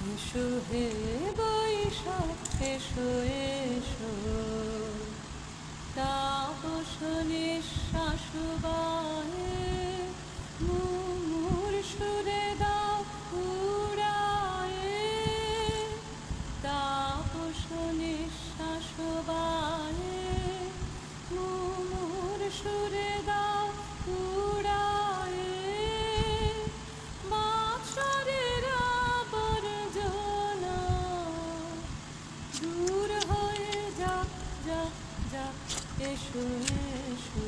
এসো হে বৈশাখ এসো এসো তাপস নিঃশ্বাস বায়ে মুমুর সুরে দাও উড়ায়ে তাপস নিঃশ্বাস বায়ে মুমুর সুরে দাও উড়ায়ে বাঁশরের আবর্জনা দূর হয়ে যাক যাক যাক এসো এসো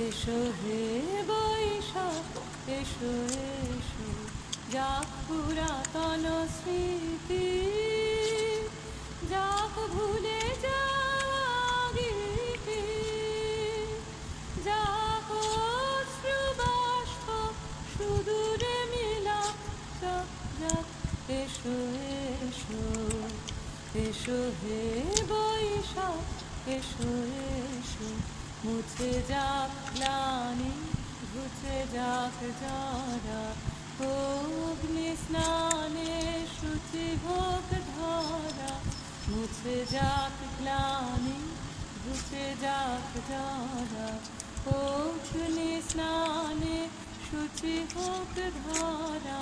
এসো হে বৈশাখ এসো এসো যাক পুরাতন স্মৃতি যাক ভুলে যাওয়া গীতি যাক অশ্রুবাষ্প সুদূরে মিলা যাক যাক এসো এসো এসো হে বৈশাখ এসো এসো মুছে যাক গ্লানি ঘুচে যাক যারা অগ্নি স্নানে শুচি হোক ধরা মুছে যাক গ্লানি ঘুচে যাক যারা অগ্নি স্নানে শুচি হোক ধরা